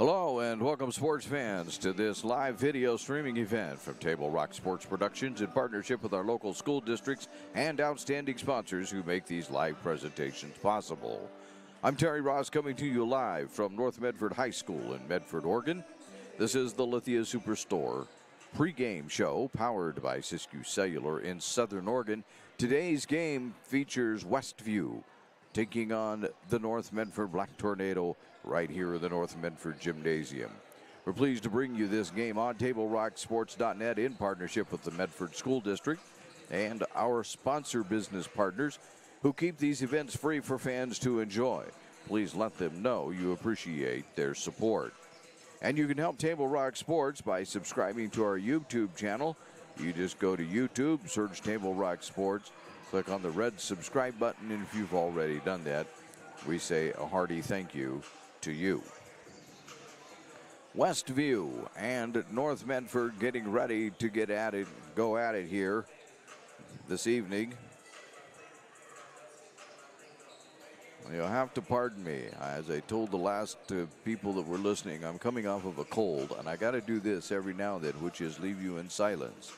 Hello and welcome sports fans to this live video streaming event from Table Rock Sports Productions in partnership with our local school districts and outstanding sponsors who make these live presentations possible. I'm Terry Ross coming to you live from North Medford High School in Medford, Oregon. This is the Lithia Superstore pregame show powered by Siskiyou Cellular in Southern Oregon. Today's game features Westview taking on the North Medford Black Tornado right here in the North Medford Gymnasium. We're pleased to bring you this game on TableRockSports.net in partnership with the Medford School District and our sponsor business partners who keep these events free for fans to enjoy. Please let them know you appreciate their support. And you can help Table Rock Sports by subscribing to our YouTube channel. You just go to YouTube, search Table Rock Sports, click on the red subscribe button, and if you've already done that, we say a hearty thank you to you. Westview and North Medford getting ready to go at it here this evening. You'll have to pardon me. As I told the last people that were listening, I'm coming off of a cold, and I got to do this every now and then, which is leave you in silence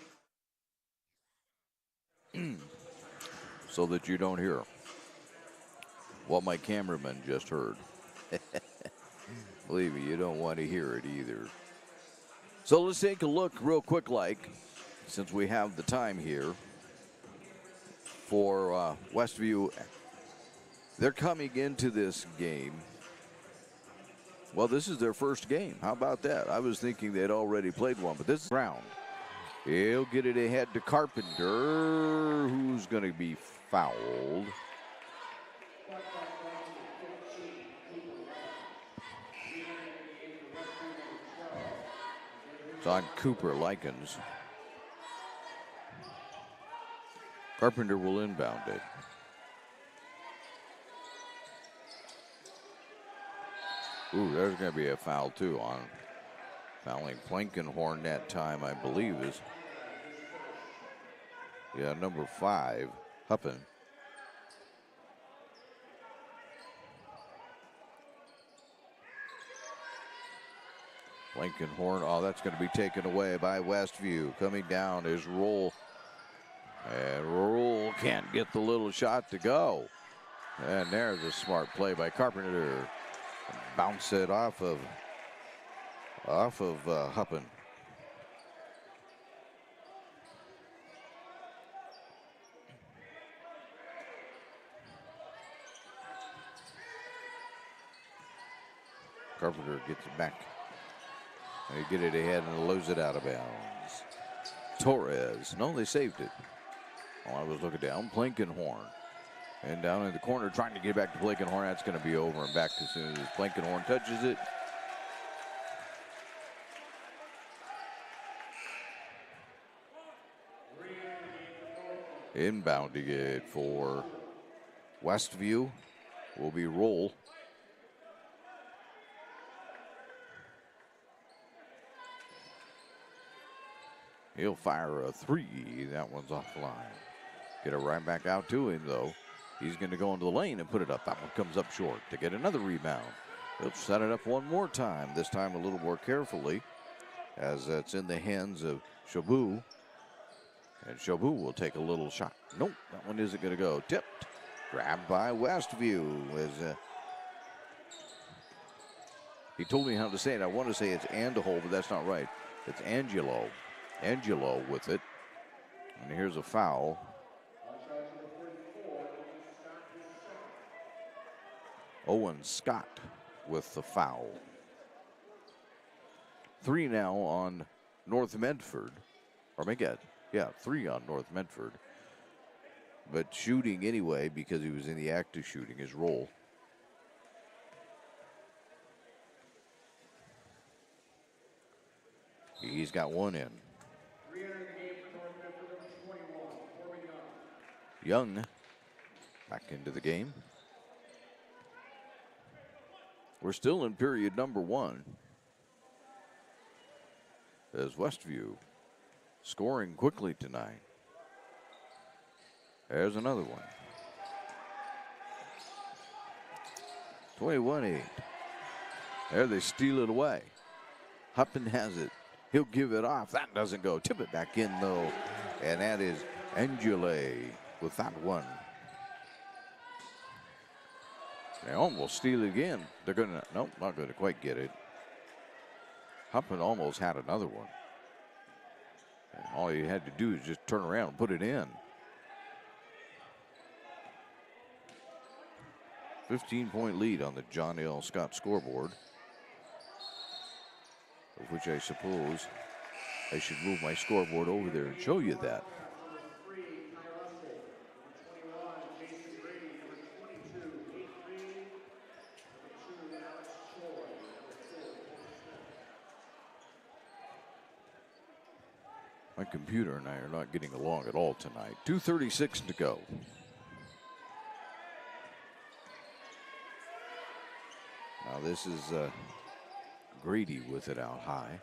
so that you don't hear what my cameraman just heard. Believe me, you don't want to hear it either. So let's take a look real quick, since we have the time here, for Westview. They're coming into this game. Well, this is their first game. How about that? I was thinking they'd already played one, but this is round. He'll get it ahead to Carpenter, who's going to be fouled. It's on Cooper Likens. Carpenter will inbound it. Ooh, there's going to be a foul, too, on fouling Plankenhorn that time, I believe, is, number 5, Huppen. Plankenhorn, that's going to be taken away by Westview. Coming down is Roll. And Roll can't get the little shot to go. And there's a smart play by Carpenter. Bounce it off of Huppen. Carpenter gets it back. They get it ahead and lose it out of bounds. Torres. No, they saved it. I was looking down. Plankenhorn. And down in the corner, trying to get back to Plankenhorn. That's going to be over and back as soon as Plankenhorn touches it. Inbounding it for Westview will be Roll. He'll fire a 3. That one's offline. Get it right back out to him, though. He's going to go into the lane and put it up. That one comes up short to get another rebound. He'll set it up one more time, this time a little more carefully, as it's in the hands of Shabu. And Shabu will take a little shot. Nope, that one isn't going to go. Tipped. Grabbed by Westview. He told me how to say it. I want to say it's Andahole, but that's not right. It's Angelo. Angelo with it. And here's a foul. Owen Scott with the foul. 3 now on North Medford. Or make it, 3 on North Medford. But shooting anyway, because he was in the act of shooting, his Roll. He's got one in. Young back into the game. We're still in period number 1. As Westview scoring quickly tonight. There's another one. 21-8. There they steal it away. Huppin has it. He'll give it off. That doesn't go. Tip it back in, though. And that is Angele with that one. They almost steal it again. They're going to, nope, not going to quite get it. Huppin almost had another one. And all he had to do is just turn around and put it in. 15-point lead on the John L. Scott scoreboard. Of which I suppose I should move my scoreboard over there and show you that. My computer and I are not getting along at all tonight. 2:36 to go. Now this is Grady with it out high.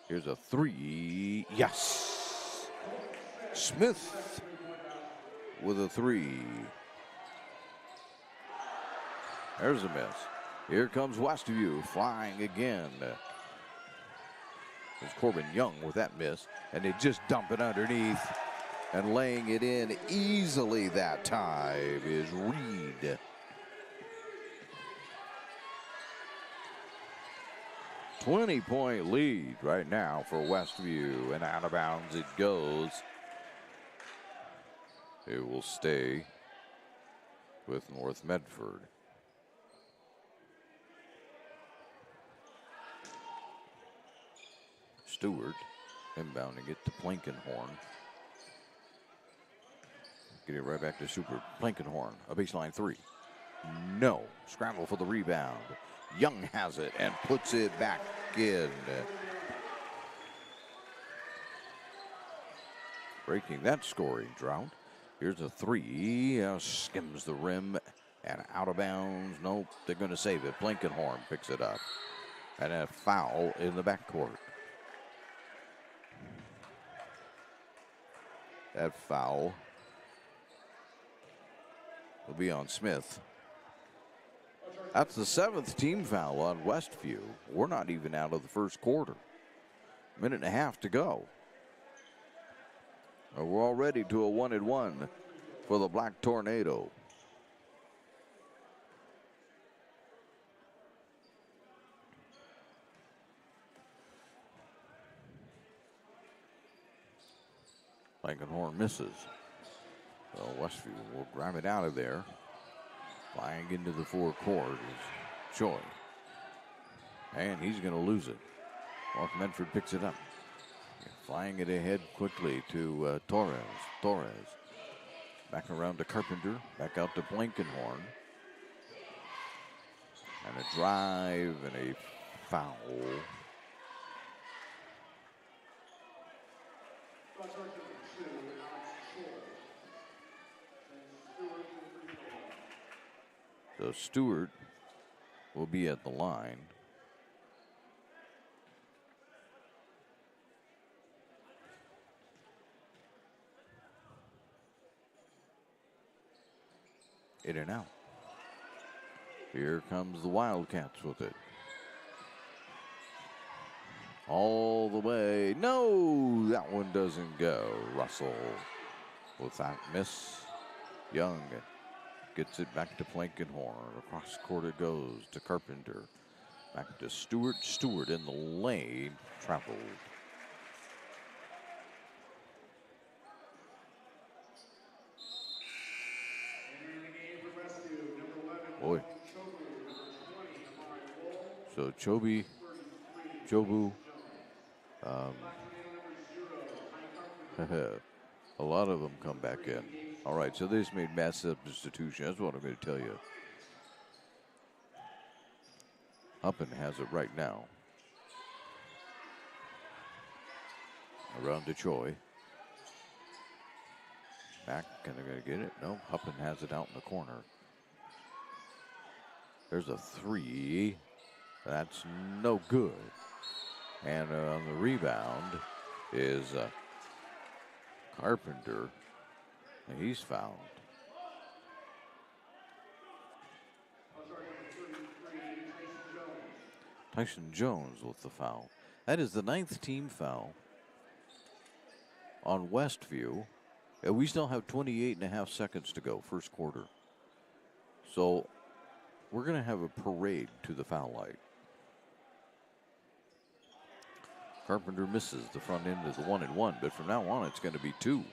Here's a three. Yes. Smith with a three. There's a miss. Here comes Westview flying again. There's Corbin Young with that miss, and they just dump it underneath, and laying it in easily that time is Reed. 20-point lead right now for Westview, and out of bounds it goes. It will stay with North Medford. Stewart inbounding it to Blankenhorn. Get it right back to Super Blankenhorn. A baseline three. No. Scramble for the rebound. Young has it and puts it back in. Breaking that scoring drought. Here's a three. Skims the rim and out of bounds. Nope, they're going to save it. Blankenhorn picks it up. And a foul in the backcourt. That foul will be on Smith. That's the 7th team foul on Westview. We're not even out of the first quarter. Minute and a half to go. We're already to a 1-1 for the Black Tornado. Blankenhorn misses. Well, Westview will grab it out of there. Flying into the forecourt is Choi. And he's going to lose it. North Medford picks it up. Flying it ahead quickly to Torres. Torres. Back around to Carpenter. Back out to Blankenhorn. And a drive and a foul. So Stewart will be at the line. In and out. Here comes the Wildcats with it. All the way. No, that one doesn't go. Russell with that miss. Young gets it back to Blankenhorn. Across court it goes to Carpenter. Back to Stewart. Stewart in the lane. Traveled. Boy. So Chobu. A lot of them come back in. All right, so they just made mass substitution. That's what I'm going to tell you. Huppin has it right now. Around to Choi. Back, and they're going to get it. No, Huppin has it out in the corner. There's a three. That's no good. And on the rebound is Carpenter. And he's fouled. Tyson Jones with the foul. That is the 9th team foul on Westview. And we still have 28.5 seconds to go, first quarter. So we're going to have a parade to the foul line. Carpenter misses the front end of the 1-and-1, but from now on it's going to be 2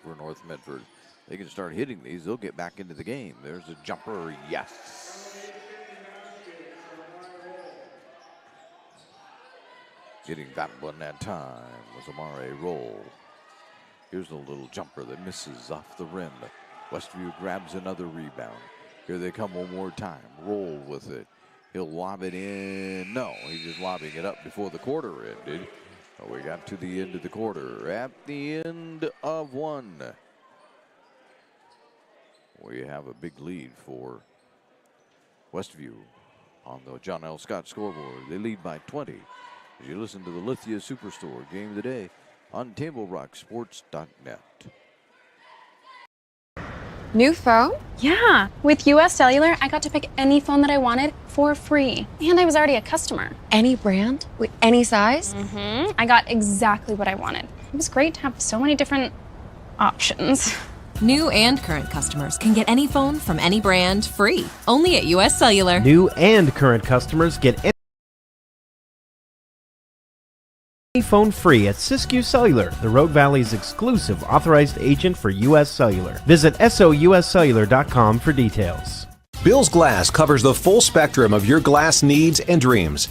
for North Medford. They can start hitting these. They'll get back into the game. There's a jumper. Yes. Getting that one that time was Amare Roll. Here's a little jumper that misses off the rim. Westview grabs another rebound. Here they come one more time. Roll with it. He'll lob it in. No, he's just lobbing it up before the quarter ended. We got to the end of the quarter. At the end of one, we have a big lead for Westview on the John L. Scott scoreboard. They lead by 20 as you listen to the Lithia Superstore Game of the Day on TableRockSports.net. New phone? Yeah, with US Cellular, I got to pick any phone that I wanted for free. And I was already a customer. Any brand? With any size? I got exactly what I wanted. It was great to have so many different options. New and current customers can get any phone from any brand free, only at US Cellular. New and current customers get any phone free at Siskiyou Cellular, the Rogue Valley's exclusive authorized agent for US Cellular. Visit souscellular.com for details. Bill's Glass covers the full spectrum of your glass needs and dreams.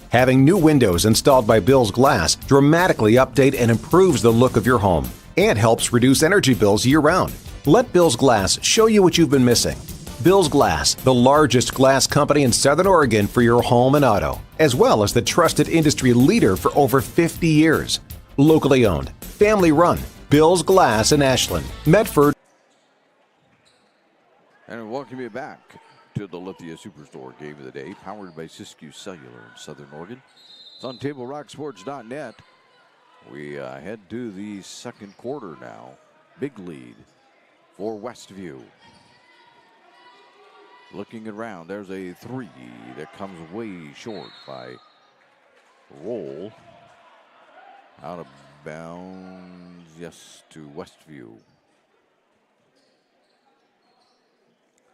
Having new windows installed by Bill's Glass dramatically update and improves the look of your home and helps reduce energy bills year-round. Let Bill's Glass show you what you've been missing. Bill's Glass, the largest glass company in Southern Oregon for your home and auto, as well as the trusted industry leader for over 50 years. Locally owned, family run, Bill's Glass in Ashland, Medford. And welcome you back to the Lithia Superstore Game of the Day, powered by Siskiyou Cellular in Southern Oregon. It's on TableRockSports.net. We head to the second quarter now. Big lead for Westview. Looking around, there's a 3 that comes way short by Roll. Out of bounds, yes, to Westview.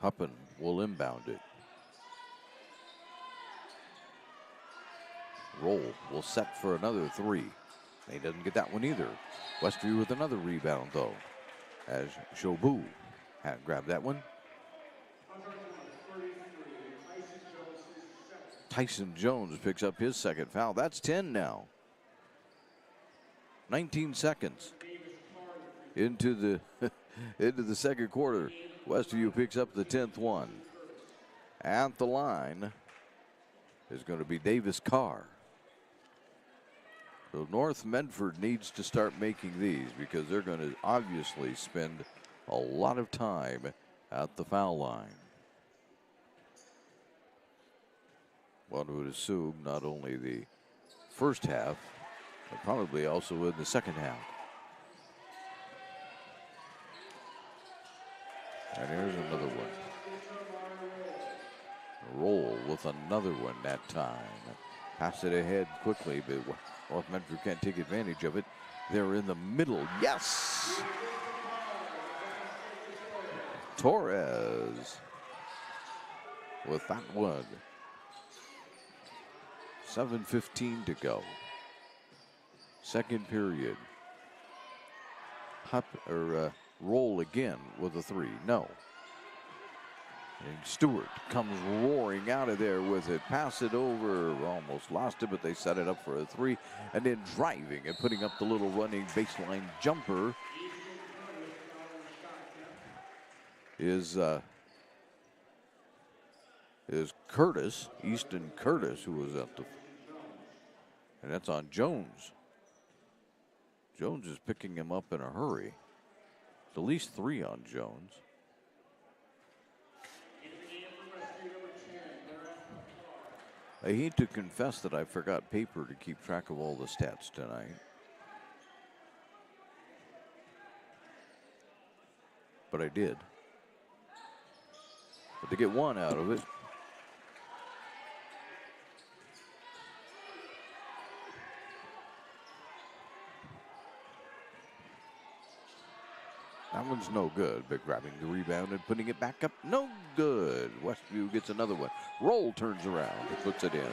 Huppen will inbound it. Roll will set for another 3. He doesn't get that one either. Westview with another rebound, though, as Shobu had grabbed that one. Tyson Jones picks up his second foul. That's 10 now. 19 seconds into the second quarter. Westview picks up the 10th one. At the line is going to be Davis Carr. So North Medford needs to start making these because they're going to obviously spend a lot of time at the foul line. One would assume not only the first half, but probably also in the second half. And here's another one. Roll with another one that time. Pass it ahead quickly, but North Medford can't take advantage of it. They're in the middle. Yes! Torres with that one. 7:15 to go. Second period. Roll again with a 3. No. And Stewart comes roaring out of there with it. Pass it over. Almost lost it, but they set it up for a 3. And then driving and putting up the little running baseline jumper is Curtis, Easton Curtis, who was at the, and that's on Jones. Jones is picking him up in a hurry. It's at least 3 on Jones. I hate to confess that I forgot paper to keep track of all the stats tonight. But I did. But to get 1 out of it, That one's no good, but grabbing the rebound and putting it back up, no good. Westview gets another one. Roll turns around and puts it in.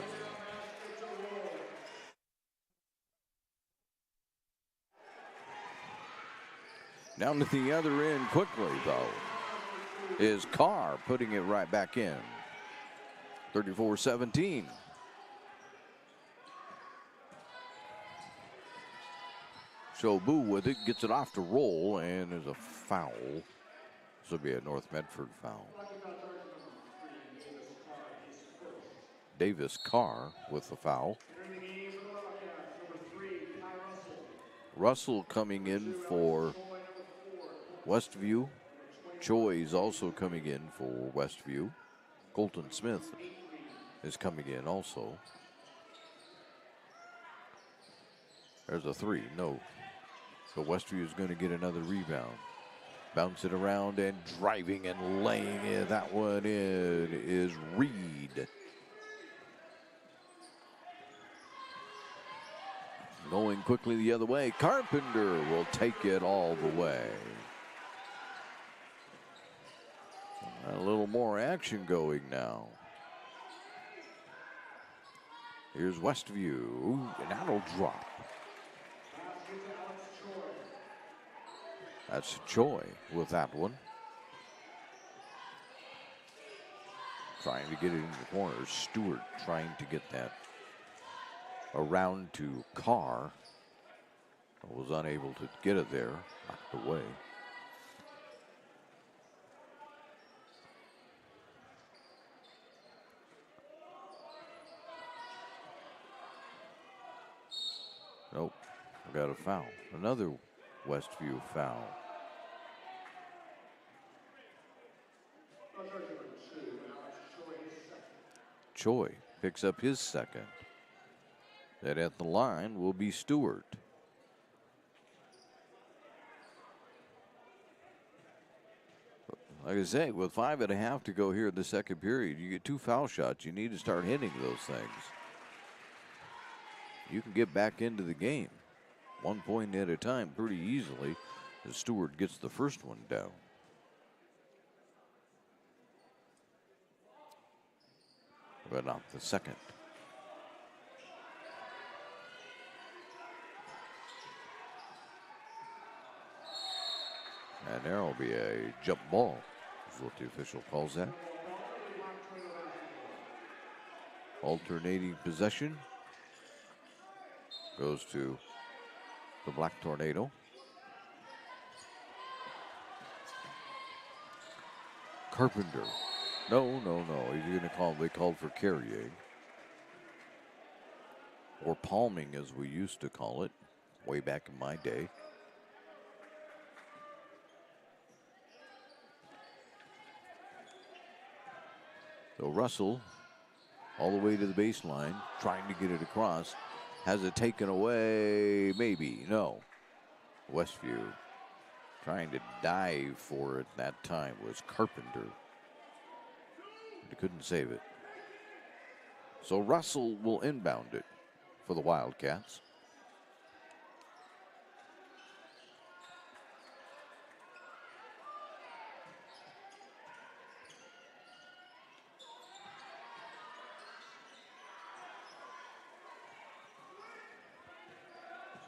Down to the other end quickly, though, is Carr putting it right back in. 34-17. Shobu with it, gets it off to Roll, and there's a foul. This will be a North Medford foul. Davis Carr with the foul. Russell coming in for Westview. Choi is also coming in for Westview. Colton Smith is coming in also. There's a three, no. So Westview is going to get another rebound. Bounce it around and driving and laying it. That one in is Reed. Going quickly the other way. Carpenter will take it all the way. A little more action going now. Here's Westview, and that'll drop. That's Choi with that one. Trying to get it in the corner. Stewart trying to get that around to Carr. Was unable to get it there. Knocked away. Nope. I got a foul. Another Westview foul. Choi picks up his second. That at the line will be Stewart. Like I say, with 5.5 to go here in the second period, you get 2 foul shots. You need to start hitting those things. You can get back into the game 1 point at a time pretty easily as Stewart gets the first one down. But not the second. And there will be a jump ball, is what the official calls that. Alternating possession goes to the Black Tornado. Carpenter. No. He's going to call. They called for carrying. Or palming, as we used to call it way back in my day. So Russell, all the way to the baseline, trying to get it across. Has it taken away? Maybe. No. Westview trying to dive for it that time was Carpenter. He couldn't save it. So Russell will inbound it for the Wildcats.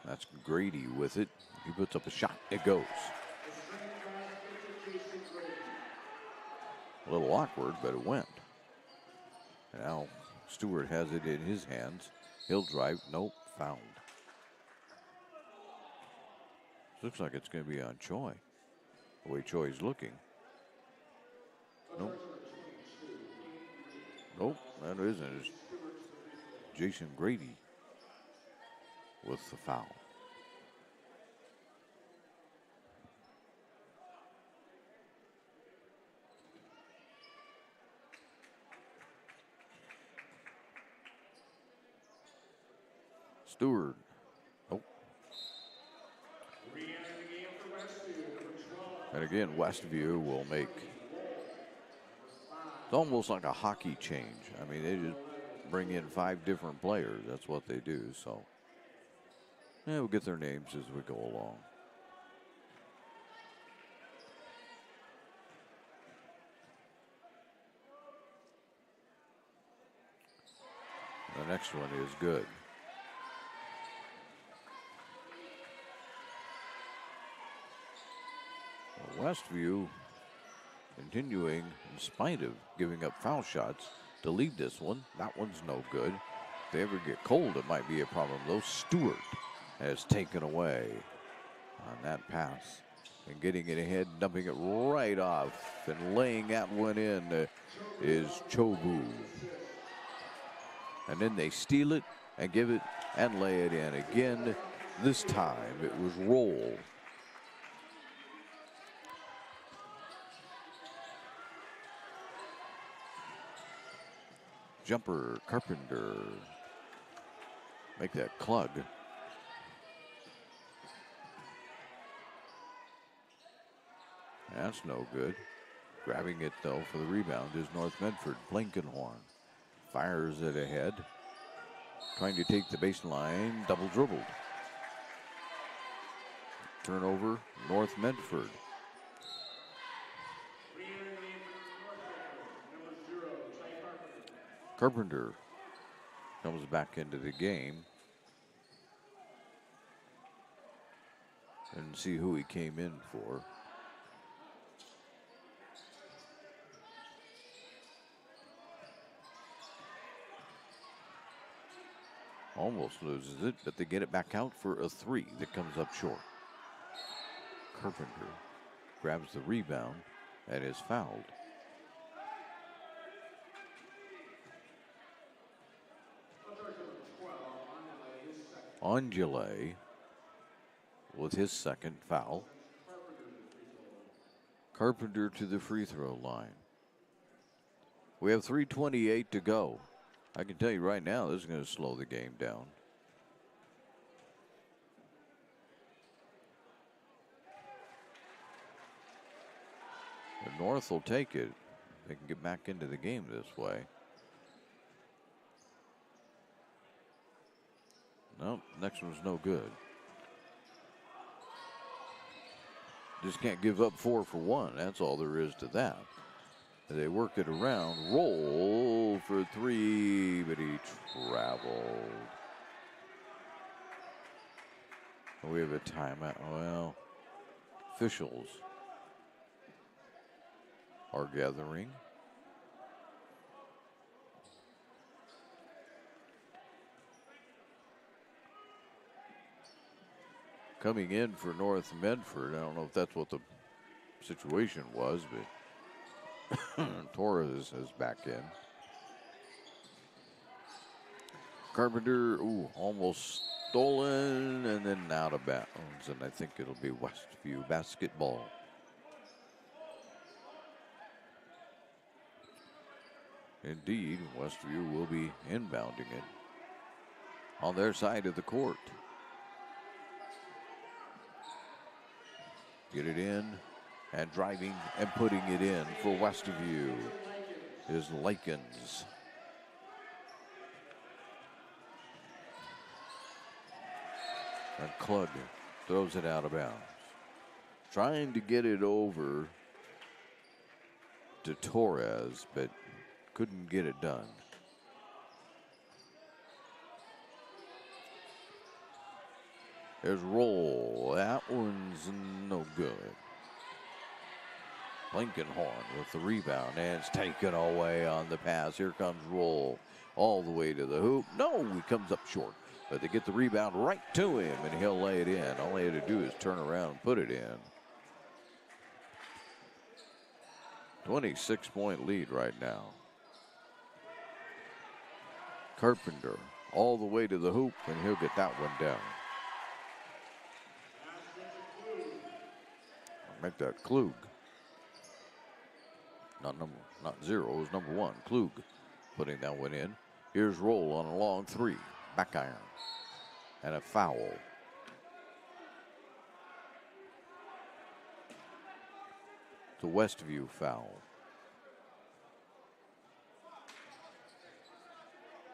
That's Grady with it. He puts up a shot. It goes. A little awkward, but it went. Now Stewart has it in his hands. He'll drive. Nope, fouled. Looks like it's going to be on Choi. The way Choi's looking. Nope. Nope, that isn't. It's Jason Grady with the foul. Stewart. Nope. And again, Westview will make. It's almost like a hockey change. I mean, they just bring in 5 different players. That's what they do. So, yeah, we'll get their names as we go along. The next one is good. Well, Westview continuing, in spite of giving up foul shots, to lead this one. That one's no good. If they ever get cold, it might be a problem, though. Stewart has taken away on that pass and getting it ahead, dumping it right off and laying that one in is Chobu. And then they steal it and give it and lay it in again. This time it was Roll. Jumper, Carpenter. Make that Klug. That's no good. Grabbing it, though, for the rebound is North Medford. Blankenhorn fires it ahead. Trying to take the baseline. Double dribbled. Turnover, North Medford. Carpenter comes back into the game. And see who he came in for. Almost loses it, but they get it back out for a three that comes up short. Carpenter grabs the rebound and is fouled. Angele with his second foul. Carpenter to the free throw line. We have 3:28 to go. I can tell you right now, this is going to slow the game down. The North will take it. They can get back into the game this way. Nope, next one's no good. Just can't give up 4 for 1. That's all there is to that. They work it around. Roll for 3, but he traveled. We have a timeout. Well, officials are gathering. Coming in for North Medford. I don't know if that's what the situation was, but Torres is back in. Carpenter, almost stolen and then out of bounds. And I think it'll be Westview basketball. Indeed, Westview will be inbounding it on their side of the court. Get it in. And driving and putting it in for Westview is Lakins. And Klug throws it out of bounds. Trying to get it over to Torres, but couldn't get it done. There's Roll. That one's no good. Blankenhorn with the rebound, and it's taken away on the pass. Here comes Roll all the way to the hoop. No, he comes up short, but they get the rebound right to him, and he'll lay it in. All he had to do is turn around and put it in. 26-point lead right now. Carpenter all the way to the hoop, and he'll get that one down. Make that Klug. Not 0, it was number 1. Klug putting that one in. Here's Roll on a long 3. Back iron. And a foul. The Westview foul.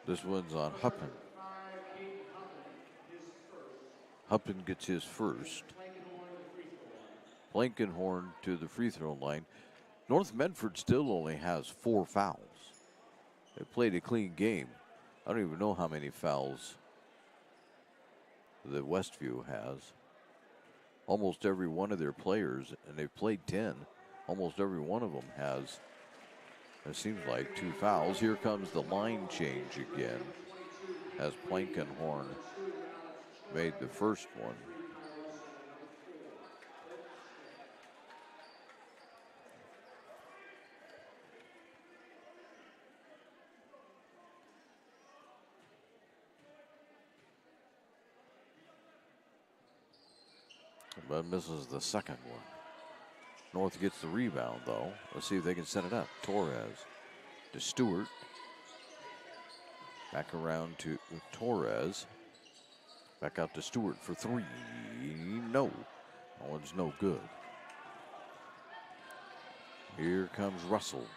This one's on Huppen. Huppen gets his first. Blankenhorn to the free throw line. North Medford still only has 4 fouls. They played a clean game I don't even know how many fouls that Westview has. Almost every one of their players, and they've played 10, almost every one of them has, it seems like, 2 fouls. Here comes the line change again as Plankenhorn made the first one. But misses the second one. North gets the rebound, though. Let's see if they can set it up. Torres to Stewart. Back around to Torres. Back out to Stewart for 3. No. That one's no good. Here comes Russell.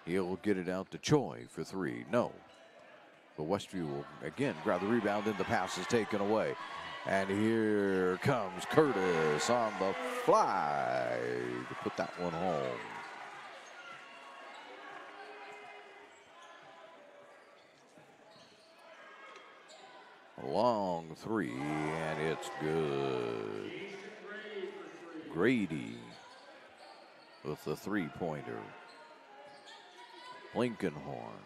He'll get it out to Choi for 3. No. But Westview will again grab the rebound, and the pass is taken away. And here comes Curtis on the fly to put that one home. A long 3, and it's good. Grady with the 3-pointer. Blinkenhorn.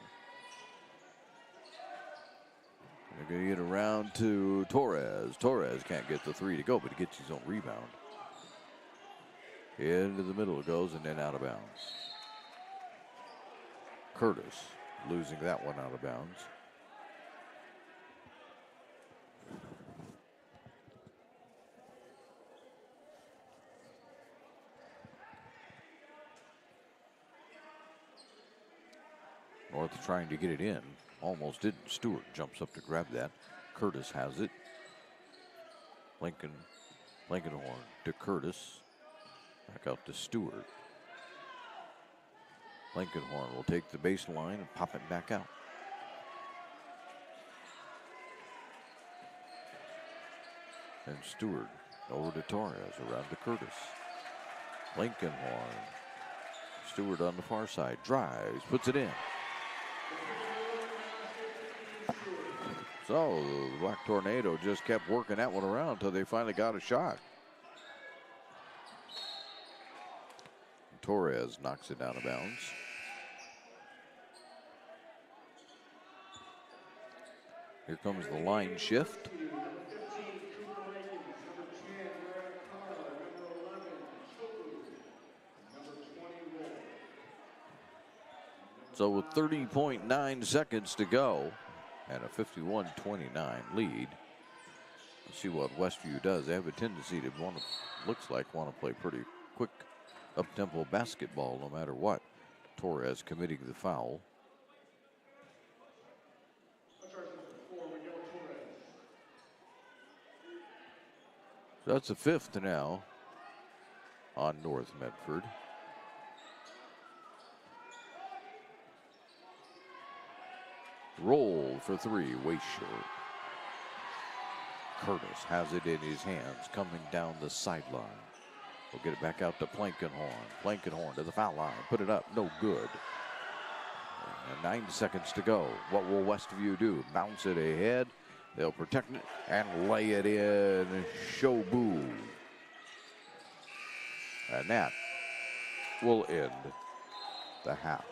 They're going to get around to Torres. Torres can't get the 3 to go, but he gets his own rebound. Into the middle it goes, and then out of bounds. Curtis losing that one out of bounds. North trying to get it in. Almost didn't. Stewart jumps up to grab that. Curtis has it. Blinkenhorn to Curtis. Back out to Stewart. Blinkenhorn will take the baseline and pop it back out. And Stewart over to Torres, around to Curtis. Blinkenhorn. Stewart on the far side. Drives, puts it in. So the Black Tornado just kept working that one around until they finally got a shot. Torres knocks it out of bounds. Here comes the line shift. So with 30.9 seconds to go, and a 51-29 lead. Let's see what Westview does. They have a tendency to want to play pretty quick, up-tempo basketball no matter what. Torres committing the foul. So that's the 5th now on North Medford. Roll for 3, way short. Curtis has it in his hands, coming down the sideline. We'll get it back out to Plankenhorn. Plankenhorn to the foul line, put it up, no good. And 9 seconds to go. What will Westview do? Bounce it ahead. They'll protect it and lay it in. Shobu. And that will end the half.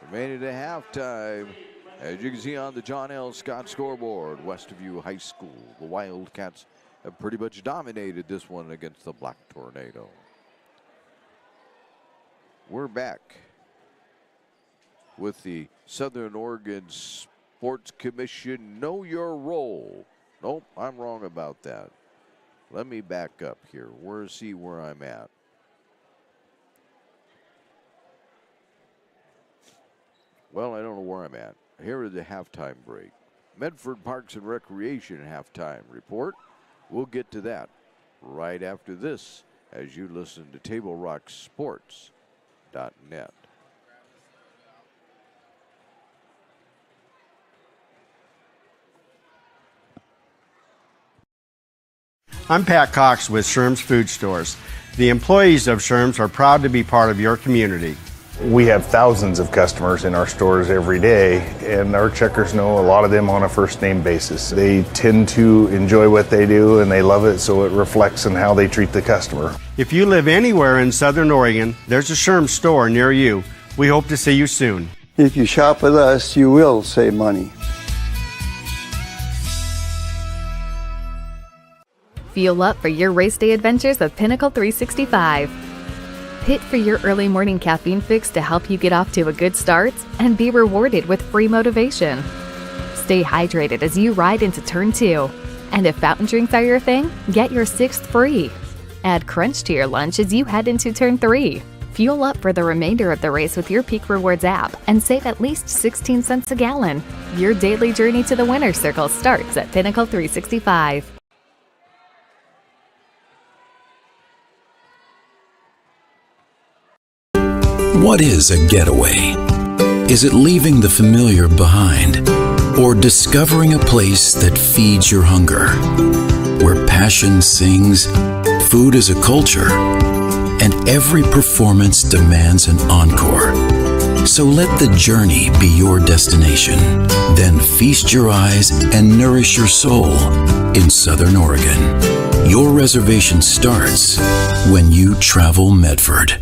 We made it to halftime. As you can see on the John L. Scott scoreboard, Westview High School, the Wildcats have pretty much dominated this one against the Black Tornado. We're back with the Southern Oregon Sports Commission Know Your Role. Nope, I'm wrong about that. Let me back up here. See where I'm at. Well, I don't know where I'm at. Here is the halftime break. Medford Parks and Recreation halftime report. We'll get to that right after this as you listen to TableRockSports.net. I'm Pat Cox with Sherm's Food Stores. The employees of Sherm's are proud to be part of your community. We have thousands of customers in our stores every day, and our checkers know a lot of them on a first name basis. They tend to enjoy what they do and they love it, so it reflects in how they treat the customer. If you live anywhere in Southern Oregon, there's a Sherm store near you. We hope to see you soon. If you shop with us, you will save money. Fuel up for your race day adventures with Pinnacle 365. Pit for your early morning caffeine fix to help you get off to a good start and be rewarded with free motivation. Stay hydrated as you ride into Turn 2. And if fountain drinks are your thing, get your 6th free. Add Crunch to your lunch as you head into Turn 3. Fuel up for the remainder of the race with your Peak Rewards app and save at least 16 cents a gallon. Your daily journey to the winner's circle starts at Pinnacle 365. What is a getaway? Is it leaving the familiar behind? Or discovering a place that feeds your hunger? Where passion sings, food is a culture, and every performance demands an encore. So let the journey be your destination. Then feast your eyes and nourish your soul in Southern Oregon. Your reservation starts when you travel Medford.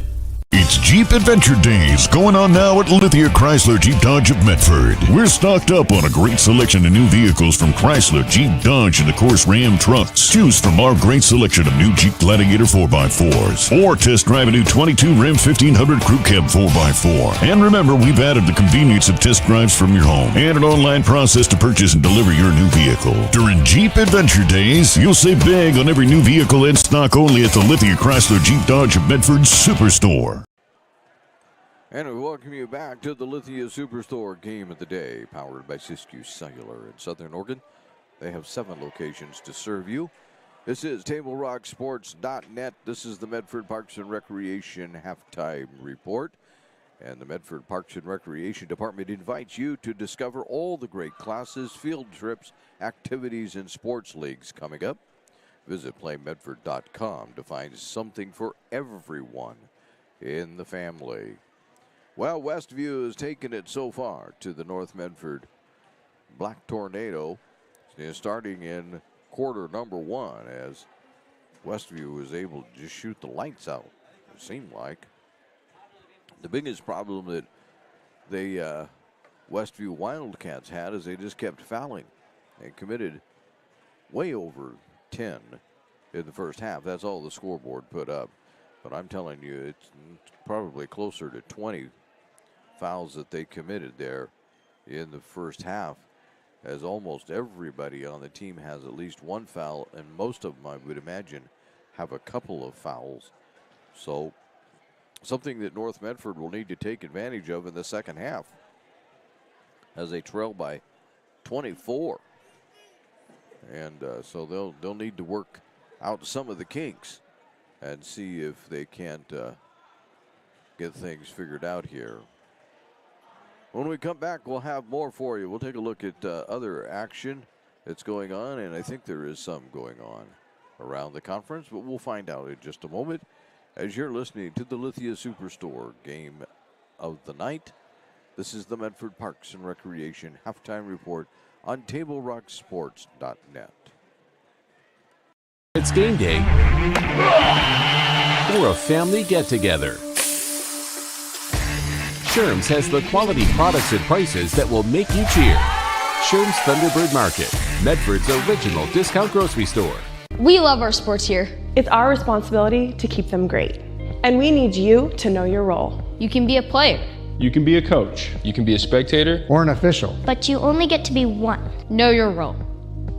It's Jeep Adventure Days going on now at Lithia Chrysler Jeep Dodge of Medford. We're stocked up on a great selection of new vehicles from Chrysler, Jeep, Dodge, and of course Ram trucks. Choose from our great selection of new Jeep Gladiator 4x4s or test drive a new 22 Ram 1500 Crew Cab 4x4. And remember, we've added the convenience of test drives from your home and an online process to purchase and deliver your new vehicle. During Jeep Adventure Days, you'll save big on every new vehicle in stock only at the Lithia Chrysler Jeep Dodge of Medford Superstore. And we welcome you back to the Lithia Superstore Game of the Day, powered by Siskiyou Cellular in Southern Oregon. They have 7 locations to serve you. This is TableRockSports.net. This is the Medford Parks and Recreation Halftime Report. And the Medford Parks and Recreation Department invites you to discover all the great classes, field trips, activities, and sports leagues coming up. Visit PlayMedford.com to find something for everyone in the family. Well, Westview has taken it so far to the North Medford Black Tornado, starting in quarter number 1, as Westview was able to just shoot the lights out, it seemed like. The biggest problem that the Westview Wildcats had is they just kept fouling. They committed way over 10 in the first half. That's all the scoreboard put up. But I'm telling you, it's probably closer to 20 fouls that they committed there in the first half, as almost everybody on the team has at least one foul, and most of them, I would imagine, have a couple of fouls. So something that North Medford will need to take advantage of in the second half, as they trail by 24. And so they'll need to work out some of the kinks and see if they can't get things figured out here. When we come back, we'll have more for you. We'll take a look at other action that's going on, and I think there is some going on around the conference, but we'll find out in just a moment as you're listening to the Lithia Superstore Game of the Night. This is the Medford Parks and Recreation Halftime Report on TableRockSports.net. It's game day or a family get-together. Sherm's has the quality products and prices that will make you cheer. Sherm's Thunderbird Market, Medford's original discount grocery store. We love our sports here. It's our responsibility to keep them great. And we need you to know your role. You can be a player. You can be a coach. You can be a spectator. Or an official. But you only get to be one. Know your role.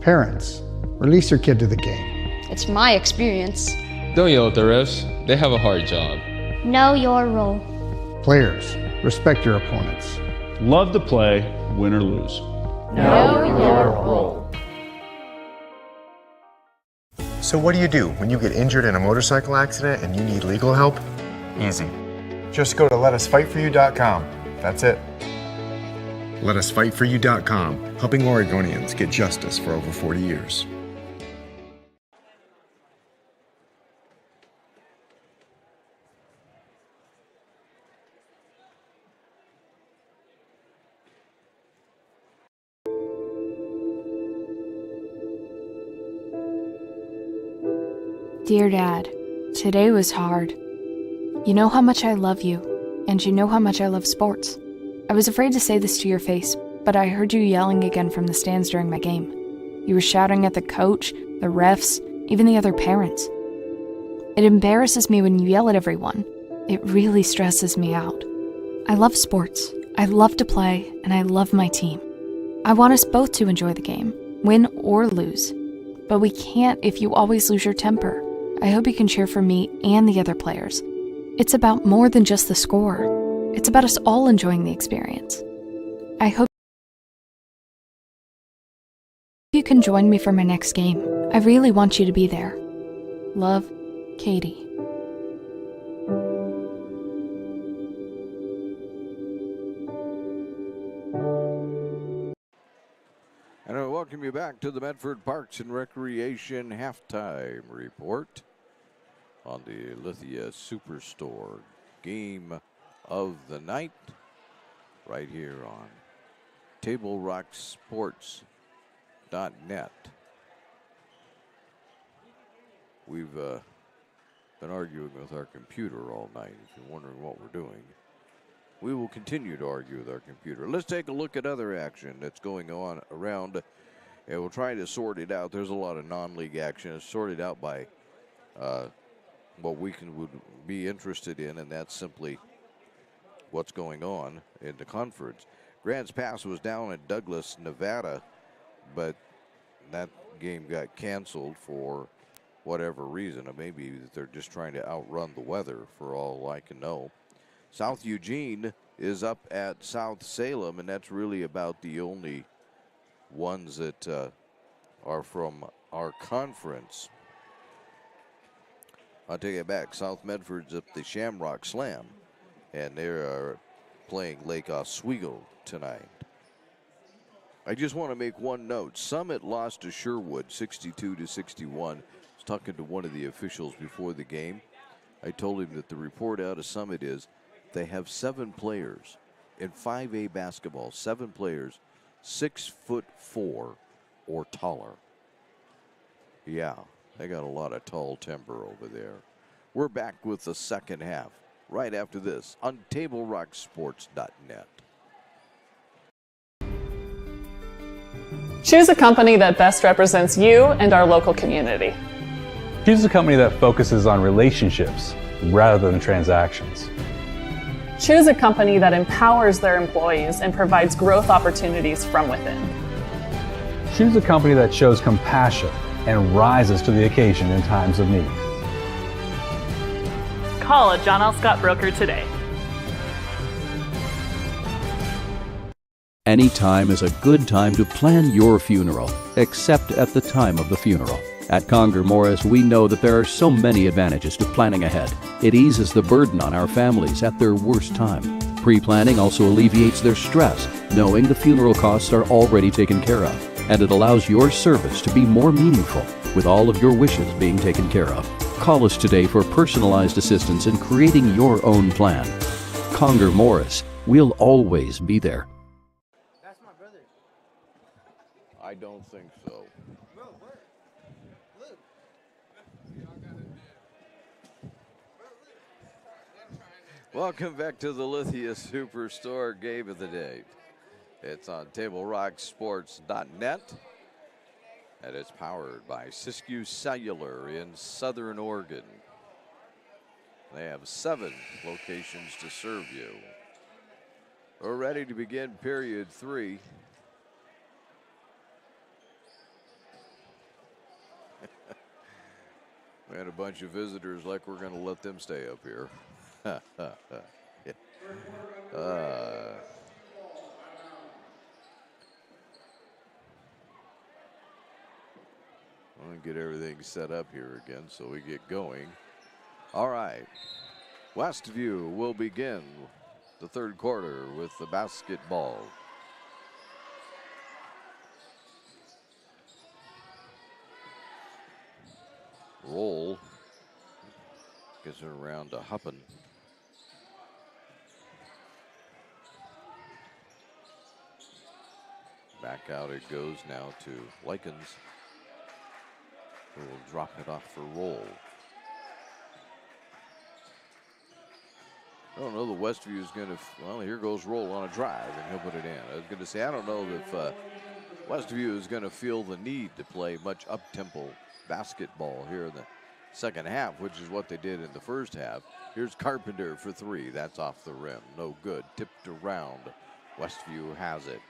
Parents, release your kid to the game. It's my experience. Don't yell at the refs. They have a hard job. Know your role. Players, respect your opponents. Love to play, win or lose. Know your role. So what do when you get injured in a motorcycle accident and you need legal help? Easy. Just go to letusfightforyou.com. That's it. Letusfightforyou.com, helping Oregonians get justice for over 40 years. Dear Dad, today was hard. You know how much I love you, and you know how much I love sports. I was afraid to say this to your face, but I heard you yelling again from the stands during my game. You were shouting at the coach, the refs, even the other parents. It embarrasses me when you yell at everyone. It really stresses me out. I love sports, I love to play, and I love my team. I want us both to enjoy the game, win or lose. But we can't if you always lose your temper. I hope you can cheer for me and the other players. It's about more than just the score. It's about us all enjoying the experience. I hope you can join me for my next game. I really want you to be there. Love, Katie. And I welcome you back to the Medford Parks and Recreation Halftime Report on the Lithia Superstore game of the night right here on TableRockSports.net. We've been arguing with our computer all night. If you're wondering what we're doing, we will continue to argue with our computer. Let's take a look at other action that's going on around, and we'll try to sort it out. There's a lot of non-league action. It's sorted out by what we would be interested in, and that's simply what's going on in the conference. Grants Pass was down at Douglas, Nevada, but that game got canceled for whatever reason. Or maybe they're just trying to outrun the weather, for all I can know. South Eugene is up at South Salem, and that's really about the only ones that are from our conference. I'll take it back. South Medford's up the Shamrock Slam, and they are playing Lake Oswego tonight. I just want to make one note. Summit lost to Sherwood 62-61. I was talking to one of the officials before the game. I told him that the report out of Summit is they have 7 players in 5A basketball, 7 players 6'4" or taller. Yeah, they got a lot of tall timber over there. We're back with the second half right after this on TableRockSports.net. Choose a company that best represents you and our local community. Choose a company that focuses on relationships rather than transactions. Choose a company that empowers their employees and provides growth opportunities from within. Choose a company that shows compassion and rises to the occasion in times of need. Call a John L. Scott broker today. Any time is a good time to plan your funeral, except at the time of the funeral. At Conger Morris, we know that there are so many advantages to planning ahead. It eases the burden on our families at their worst time. Pre-planning also alleviates their stress, knowing the funeral costs are already taken care of. And it allows your service to be more meaningful, with all of your wishes being taken care of. Call us today for personalized assistance in creating your own plan. Conger Morris, we'll always be there. I don't think so. Welcome back to the Lithia Superstore game of the day. It's on TableRockSports.net, and it's powered by Siskiyou Cellular in Southern Oregon. They have 7 locations to serve you. We're ready to begin period 3. We had a bunch of visitors, like we're going to let them stay up here. I'm going to get everything set up here again so we get going. All right. Westview will begin the third quarter with the basketball. Roll gets it around to Huppen. Back out it goes now to Likens, who will drop it off for Roll. I don't know that Westview is going to, well, here goes Roll on a drive, and he'll put it in. I was going to say, I don't know if Westview is going to feel the need to play much up-tempo basketball here in the second half, which is what they did in the first half. Here's Carpenter for three. That's off the rim. No good. Tipped around. Westview has it.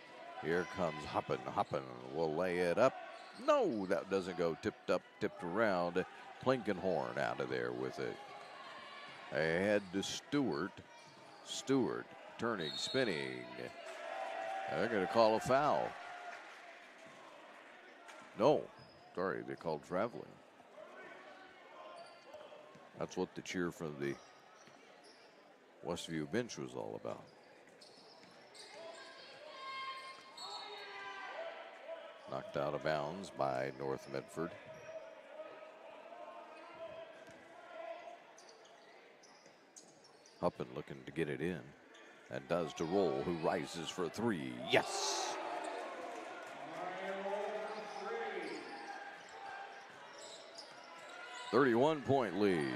Here comes Huppin. Huppin will lay it up. No, that doesn't go. Tipped up, tipped around. Plinkenhorn out of there with it. Ahead to Stewart. Stewart turning, spinning. They're going to call a foul. No, sorry, they called traveling. That's what the cheer from the Westview bench was all about. Knocked out of bounds by North Medford. Huppin looking to get it in. And does to Roll, who rises for three. Yes! .31 lead.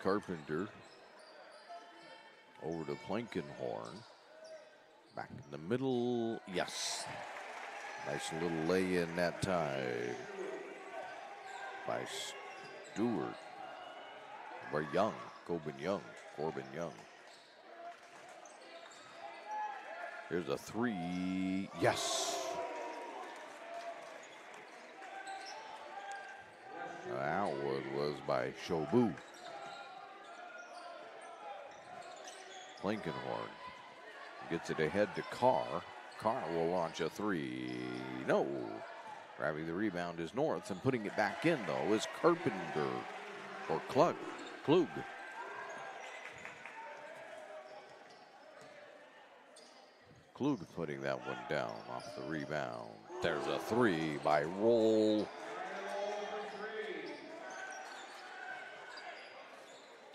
Carpenter over to Plinkenhorn. Back in the middle. Yes. Nice little lay in that time by Stewart. By Young. Corbin Young. Here's a three. Yes. Outwood was by Shobu. Plinkenhorn gets it ahead to Carr. Carr will launch a three. No. Grabbing the rebound is North, and putting it back in, though, is Carpenter. Or Klug. Klug putting that one down off the rebound. There's a three by Roll.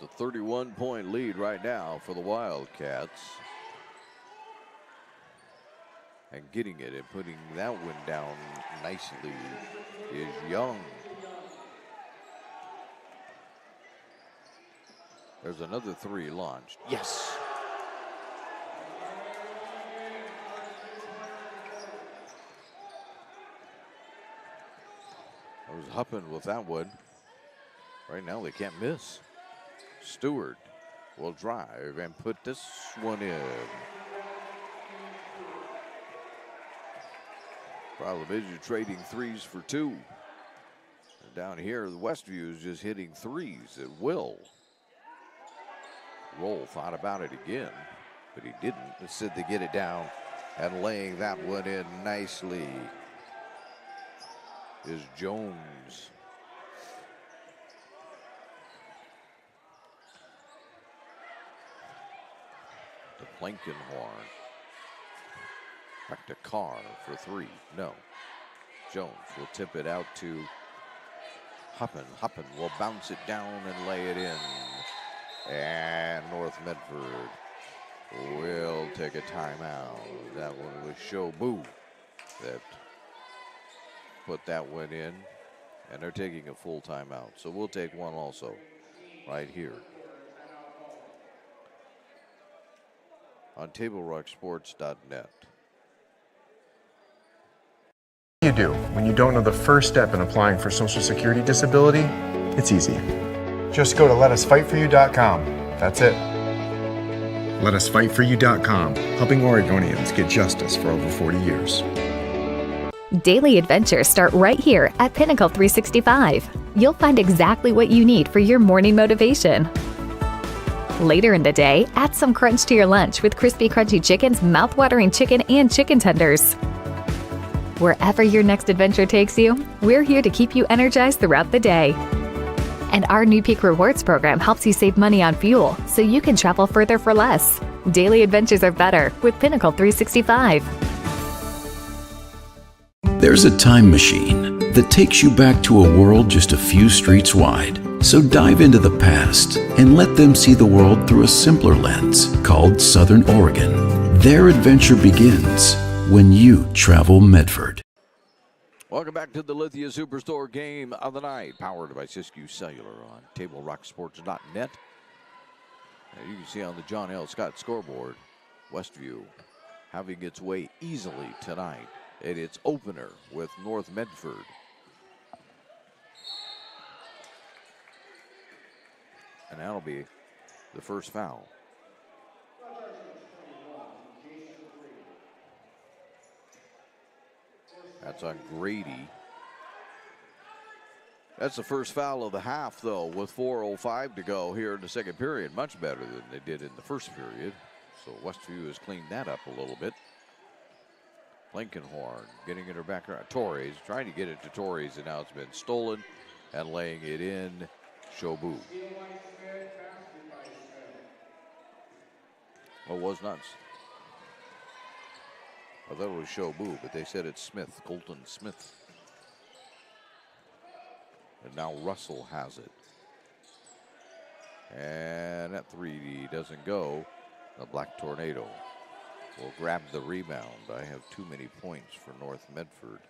The 31 lead right now for the Wildcats. And getting it and putting that one down nicely is Young. There's another three launched. Yes. I was Huppin with that one. Right now they can't miss. Stewart will drive and put this one in. Problem is you're trading threes for two. And down here, the Westview is just hitting threes at will. Roll thought about it again, but he didn't. Instead, to get it down and laying that one in nicely is Jones. To Plinkenhorn. Back to Carr for three. No. Jones will tip it out to Huppin. Huppin will bounce it down and lay it in. And North Medford will take a timeout. That one was Shobu that put that one in. And they're taking a full timeout. So we'll take one also right here on TableRockSports.net. What do you do when you don't know the first step in applying for Social Security disability? It's easy. Just go to LetUsFightForYou.com. That's it. LetUsFightForYou.com, helping Oregonians get justice for over 40 years. Daily adventures start right here at Pinnacle 365. You'll find exactly what you need for your morning motivation. Later in the day, add some crunch to your lunch with crispy, crunchy chickens, mouth-watering chicken, and chicken tenders. Wherever your next adventure takes you, we're here to keep you energized throughout the day. And our new Peak Rewards program helps you save money on fuel so you can travel further for less. Daily adventures are better with Pinnacle 365. There's a time machine that takes you back to a world just a few streets wide. So dive into the past and let them see the world through a simpler lens called Southern Oregon. Their adventure begins when you travel Medford. Welcome back to the Lithia Superstore game of the night, powered by Siskiyou Cellular on TableRockSports.net. You can see on the John L. Scott scoreboard, Westview having its way easily tonight in its opener with North Medford. And that'll be the first foul. That's on Grady. That's the first foul of the half, though, with 4:05 to go here in the second period. Much better than they did in the first period. So Westview has cleaned that up a little bit. Blankenhorn getting it her back around. Torres trying to get it to Torres, and now it's been stolen and laying it in. Shobu. Oh, it was not. I thought it was Shobu, but they said it's Smith, Colton Smith. And now Russell has it. And that 3D doesn't go. The Black Tornado will grab the rebound. I have too many points for North Medford.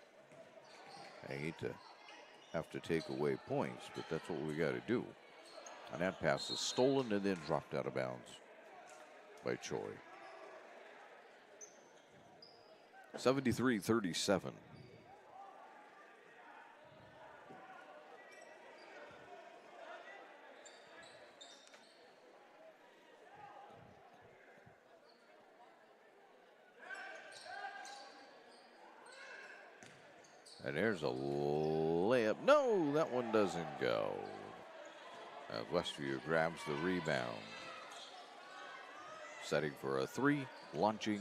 I hate to have to take away points, but that's what we got to do. And that pass is stolen and then dropped out of bounds by Choi. 73-37. And there's a layup. No, that one doesn't go. Westview grabs the rebound. Setting for a three, launching.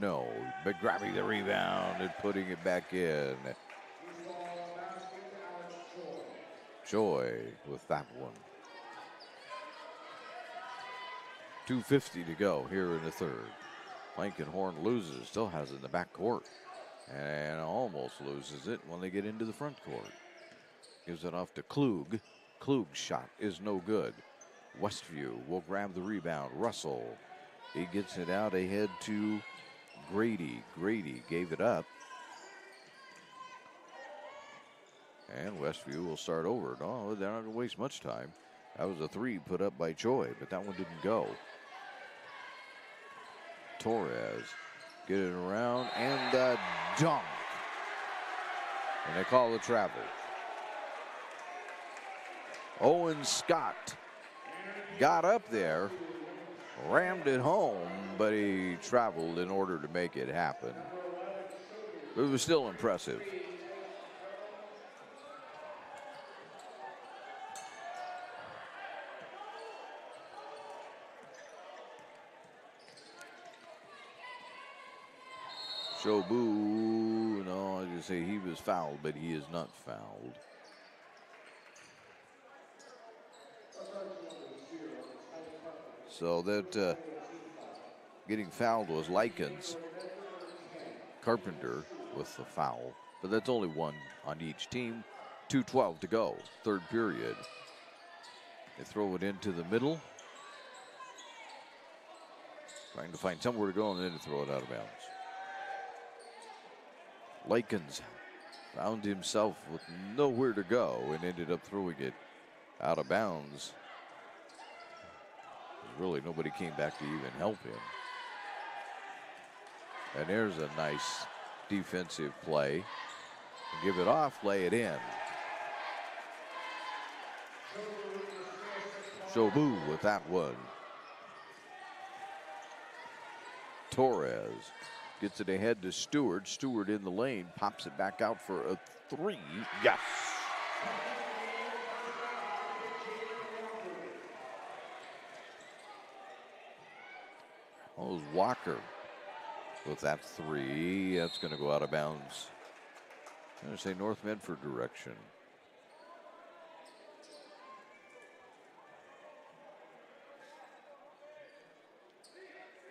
No, but grabbing the rebound and putting it back in. Choi with that one. 2:50 to go here in the third. Blankenhorn loses, still has it in the back court. And almost loses it when they get into the front court. Gives it off to Klug. Klug's shot is no good. Westview will grab the rebound. Russell. He gets it out ahead to Grady. Grady gave it up. And Westview will start over. No, they're not going to waste much time. That was a three put up by Choi, but that one didn't go. Torres. Get it around, and the dunk. And they call the travel. Owen Scott got up there, rammed it home, but he traveled in order to make it happen. It was still impressive. Shobu, no, I just say he was fouled, but he is not fouled. So that getting fouled was Likens. Carpenter with the foul, but that's only one on each team. 2:12 to go, third period. They throw it into the middle. Trying to find somewhere to go and then to throw it out of bounds. Likens found himself with nowhere to go and ended up throwing it out of bounds. Really, nobody came back to even help him. And there's a nice defensive play. Give it off, lay it in. Shobu with that one. Torres gets it ahead to Stewart. Stewart in the lane, pops it back out for a three. Yes. Oh, it was Walker with that three. That's going to go out of bounds. I'm going to say North Medford direction.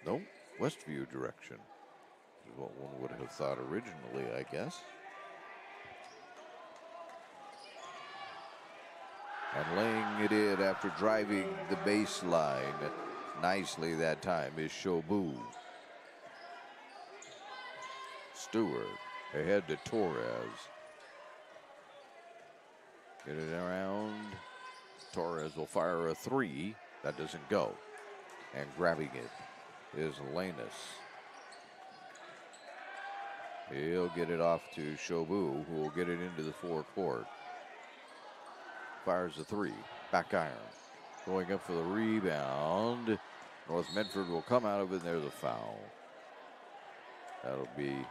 Nope, Westview direction. Is what one would have thought originally, I guess. And laying it in after driving the baseline nicely that time is Shobu. Stewart Ahead to Torres. Get it around. Torres will fire a three. That doesn't go. And grabbing it is Lanus. He'll get it off to Shobu, who will get it into the forecourt. Fires a three. Back iron. Going up for the rebound. North Medford will come out of it, and there's a foul. That'll be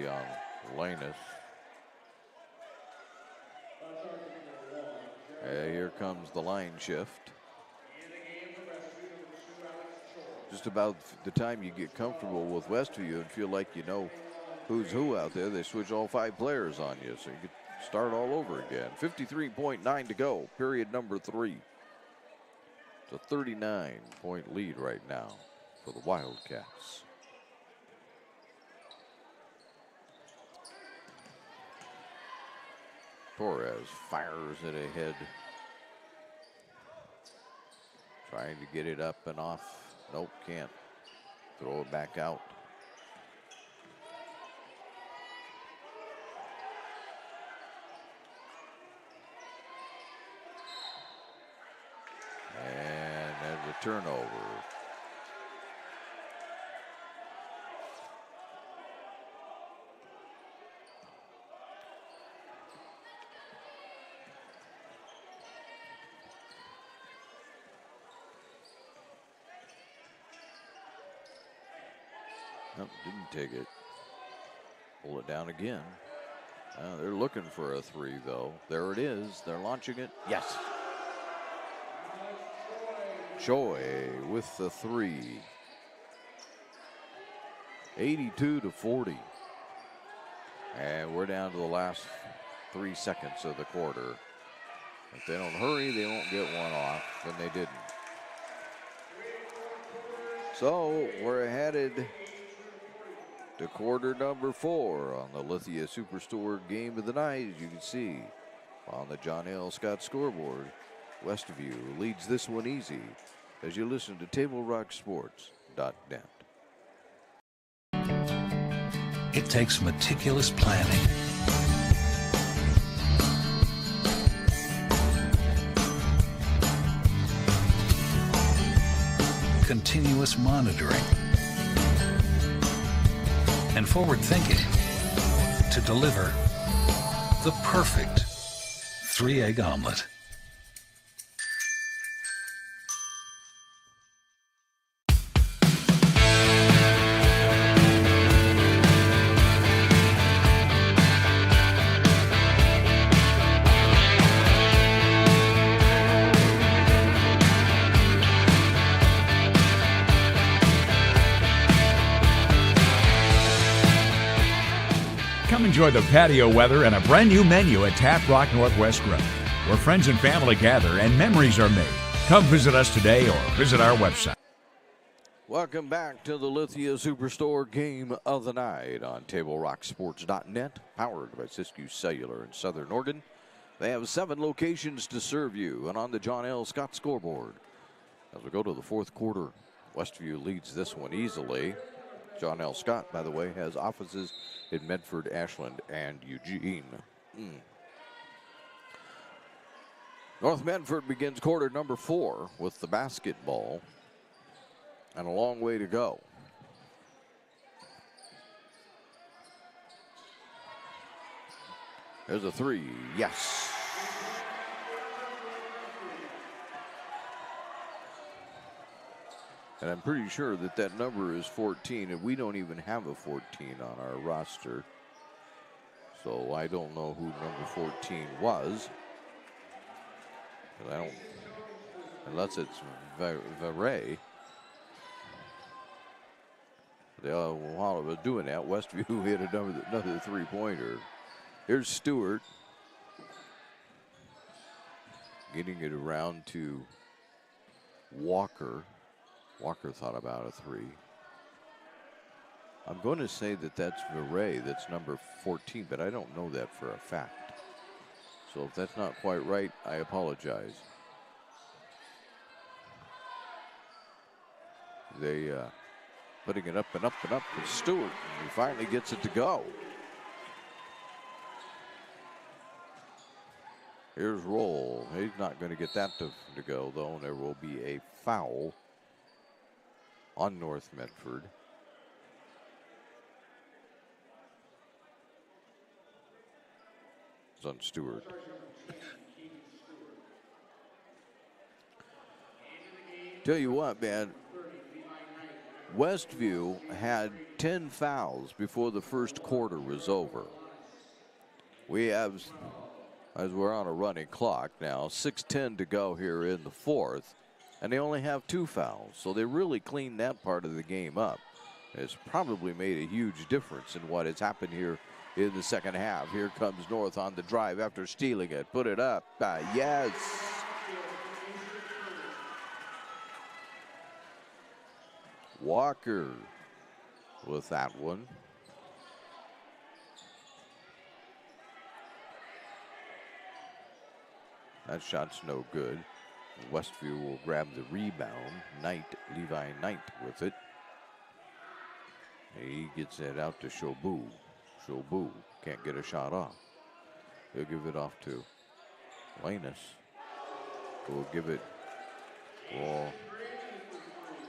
on Lanus. Here comes the line shift. Just about the time you get comfortable with Westview and feel like you know who's who out there, they switch all 5 players on you, so you could start all over again. 53.9 to go, period number 3. It's a 39-point lead right now for the Wildcats. Torres fires it ahead. Trying to get it up and off. Nope, can't. Throw it back out. And there's a turnover. Nope, didn't take it. Pull it down again. They're looking for a three, though. There it is. They're launching it. Yes. Choi with the three. 82-40. And we're down to the last 3 seconds of the quarter. If they don't hurry, they won't get one off, and they didn't. So we're headed to quarter number 4 on the Lithia Superstore game of the night. As you can see on the John L. Scott scoreboard, Westview leads this one easy as you listen to TableRockSports.net. It takes meticulous planning, continuous monitoring, and forward thinking to deliver the perfect 3-egg omelet. Enjoy the patio weather and a brand new menu at Tap Rock Northwest Grill, where friends and family gather and memories are made. Come visit us today or visit our website. Welcome back to the Lithia Superstore game of the night on TableRockSports.net, powered by Siskiyou Cellular in Southern Oregon. They have 7 locations to serve you, and on the John L. Scott scoreboard, as we go to the 4th quarter, Westview leads this one easily. John L. Scott, by the way, has offices in Medford, Ashland, and Eugene. North Medford begins quarter number 4 with the basketball, and a long way to go. There's a three. Yes. And I'm pretty sure that that number is 14, and we don't even have a 14 on our roster. So I don't know who number 14 was. I don't, unless it's Varay. While I was doing that, Westview hit another three-pointer. Here's Stewart. Getting it around to Walker. Walker thought about a three. I'm going to say that that's Varay, that's number 14, but I don't know that for a fact. So if that's not quite right, I apologize. Putting it up and up and up for Stewart. And he finally gets it to go. Here's Roll. He's not going to get that to go, though. And there will be a foul on North Medford. It's on Stewart. Tell you what, man. Westview had 10 fouls before the first quarter was over. We have, as we're on a running clock now, 6:10 to go here in the fourth, and they only have 2 fouls. So they really cleaned that part of the game up. It's probably made a huge difference in what has happened here in the second half. Here comes North on the drive after stealing it. Put it up. Yes. Walker with that one. That shot's no good. Westview will grab the rebound. Levi Knight with it. He gets it out to Shobu. Shobu can't get a shot off. He'll give it off to Lanus. We'll give it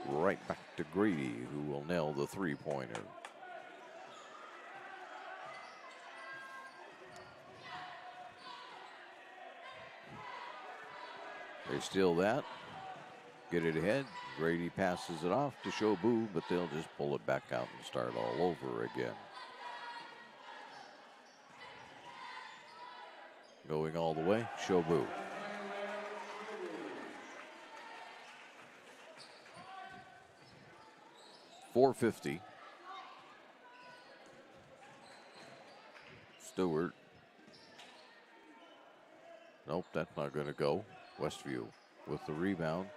right back to Grady, who will nail the three-pointer. They steal that, get it ahead. Grady passes it off to Shobu, but they'll just pull it back out and start all over again. Going all the way, Shobu. .450. Stewart. Nope, that's not going to go. Westview with the rebound.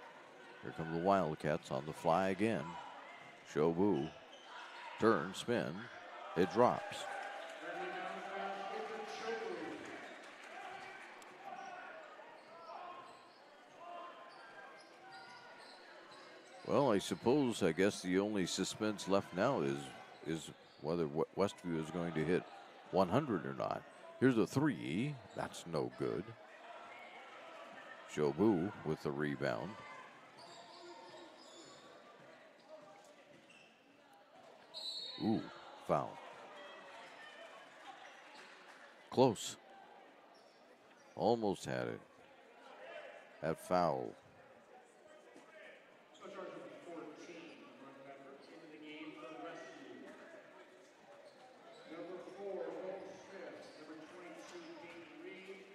Here come the Wildcats on the fly again. Shobu. Turn, spin. It drops. Well, I guess the only suspense left now is whether Westview is going to hit 100 or not. Here's a three. That's no good. Shobu with the rebound. Ooh, foul. Close. Almost had it. That foul.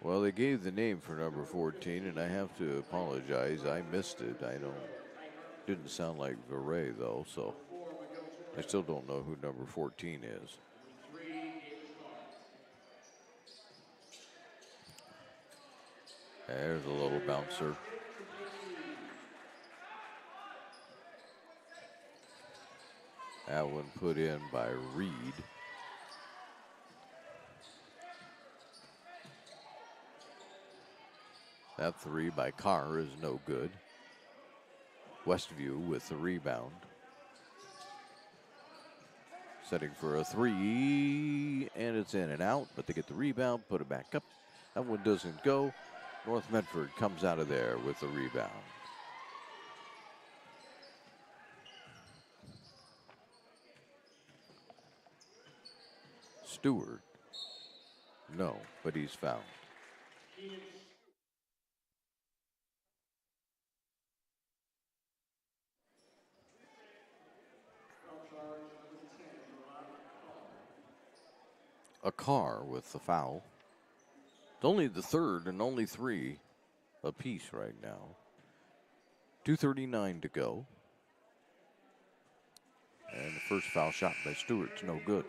Well, they gave the name for number 14, and I have to apologize. I missed it. Didn't sound like Veray, though, so I still don't know who number 14 is. There's a little bouncer. That one put in by Reed. That three by Carr is no good. Westview with the rebound. Setting for a three, and it's in and out, but they get the rebound, put it back up. That one doesn't go. North Medford comes out of there with the rebound. Stewart, no, but he's fouled. A Carr with the foul. It's only the third and only 3 apiece right now. 2:39 to go. And the first foul shot by Stewart's no good.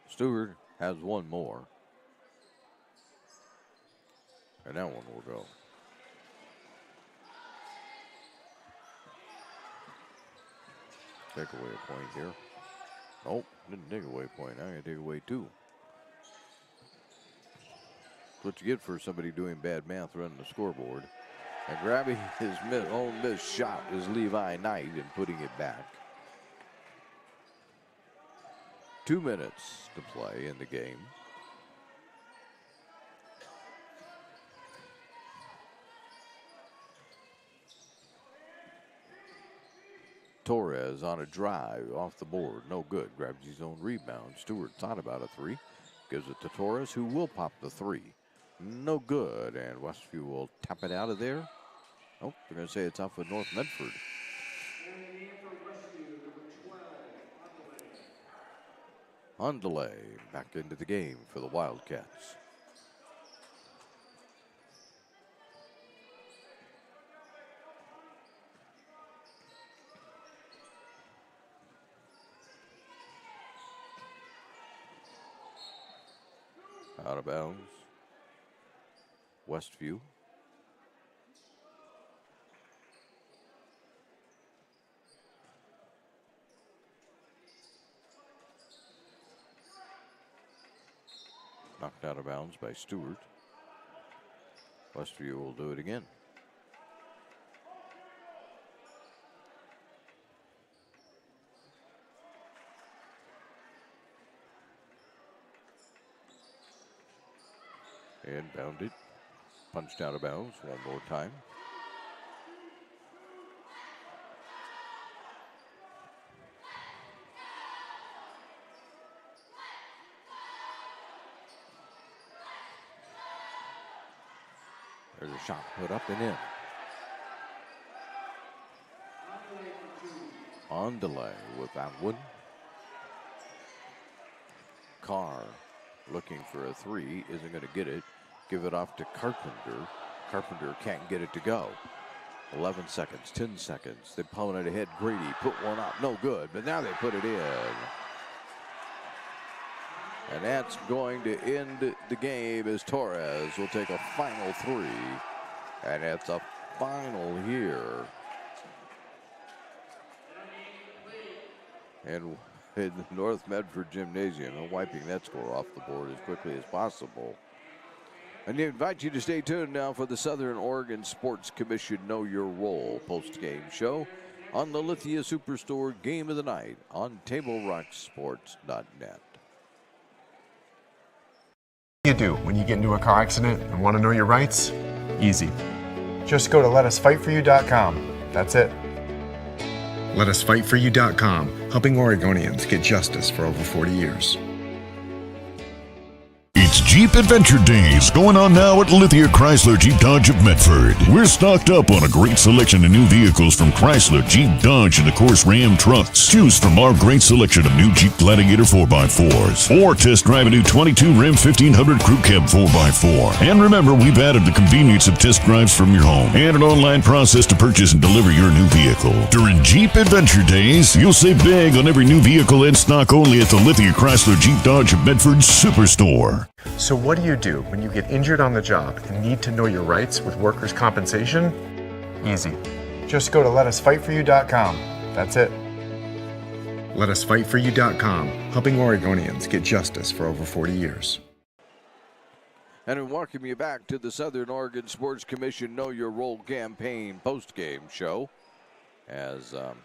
Stewart has one more. And that one will go. Take away a point here. Nope, didn't take away a point. I'm going to take away 2. What you get for somebody doing bad math running the scoreboard. And grabbing his own missed shot is Levi Knight and putting it back. 2 minutes to play in the game. Torres on a drive off the board. No good. Grabs his own rebound. Stewart thought about a 3. Gives it to Torres, who will pop the 3. No good. And Westview will tap it out of there. Oh, they're going to say it's off with North Medford. On delay. Back into the game for the Wildcats. Out of bounds. Westview. Knocked out of bounds by Stewart. Westview will do it again. Inbounded. Punched out of bounds one more time. There's a shot put up and in. On delay with that one. Carr looking for a 3, isn't going to get it. Give it off to Carpenter. Carpenter can't get it to go. 11 seconds, 10 seconds. They're pulling it ahead. Grady put one up, no good, but now they put it in. And that's going to end the game as Torres will take a final 3. And it's a final here. And in the North Medford Gymnasium, and wiping that score off the board as quickly as possible. And I invite you to stay tuned now for the Southern Oregon Sports Commission Know Your Role post-game show on the Lithia Superstore Game of the Night on TableRockSports.net. What do you do when you get into a car accident and want to know your rights? Easy. Just go to letusfightforyou.com. That's it. LetUsFightForYou.com, helping Oregonians get justice for over 40 years. It's Jeep Adventure Days going on now at Lithia Chrysler Jeep Dodge of Medford. We're stocked up on a great selection of new vehicles from Chrysler, Jeep, Dodge, and of course Ram trucks. Choose from our great selection of new Jeep Gladiator 4x4s or test drive a new 22 Ram 1500 Crew Cab 4x4. And remember, we've added the convenience of test drives from your home and an online process to purchase and deliver your new vehicle. During Jeep Adventure Days, you'll save big on every new vehicle in stock only at the Lithia Chrysler Jeep Dodge of Medford Superstore. So what do you do when you get injured on the job and need to know your rights with workers' compensation? Easy. Just go to LetUsFightForYou.com. That's it. LetUsFightForYou.com, helping Oregonians get justice for over 40 years. And we welcome you back to the Southern Oregon Sports Commission Know Your Role campaign post-game show. As there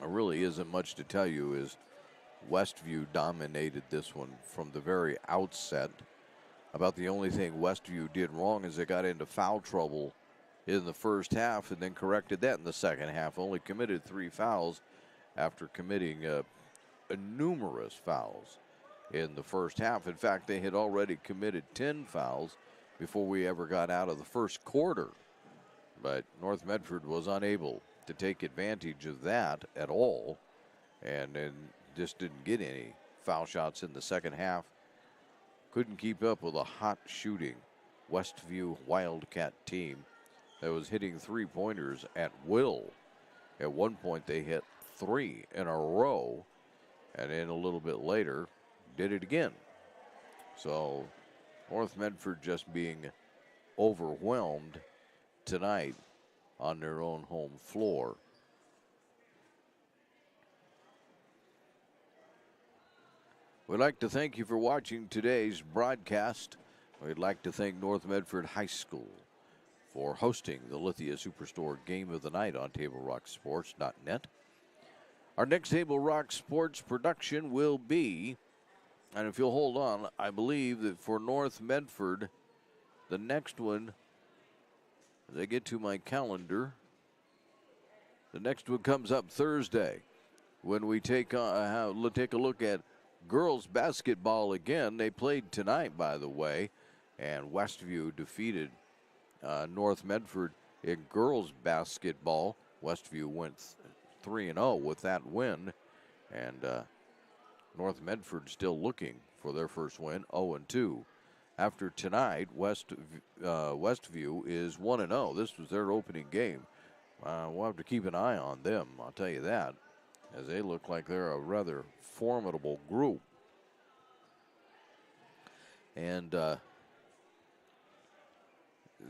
really isn't much to tell you, is Westview dominated this one from the very outset. About the only thing Westview did wrong is they got into foul trouble in the first half and then corrected that in the second half. Only committed 3 fouls after committing numerous fouls in the first half. In fact, they had already committed 10 fouls before we ever got out of the first quarter. But North Medford was unable to take advantage of that at all, and then just didn't get any foul shots in the second half. Couldn't keep up with a hot shooting Westview Wildcat team that was hitting 3-pointers at will. At one point they hit 3 in a row, and then a little bit later did it again. So North Medford just being overwhelmed tonight on their own home floor. We'd like to thank you for watching today's broadcast. We'd like to thank North Medford High School for hosting the Lithia Superstore Game of the Night on TableRockSports.net. Our next Table Rock Sports production will be, and if you'll hold on, I believe that for North Medford, the next one, as I get to my calendar, the next one comes up Thursday when we take a look at girls basketball again. They played tonight, by the way, and Westview defeated North Medford in girls basketball. Westview went 3-0 with that win, and North Medford still looking for their first win, 0-2. After tonight, Westview is 1-0. This was their opening game. We'll have to keep an eye on them, I'll tell you that, as they look like they're a rather formidable group. And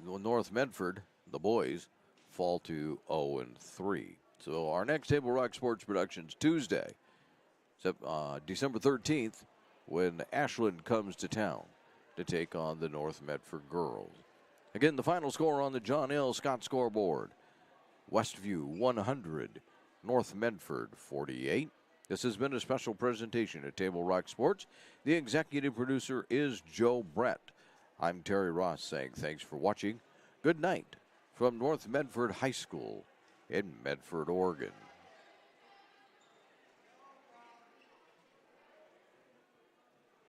North Medford, the boys, fall to 0-3. So our next Table Rock Sports Productions Tuesday, December 13th, when Ashland comes to town to take on the North Medford girls. Again, the final score on the John L. Scott scoreboard: Westview 100, North Medford 48. This has been a special presentation at Table Rock Sports. The executive producer is Joe Brett. I'm Terry Ross saying thanks for watching. Good night from North Medford High School in Medford, Oregon.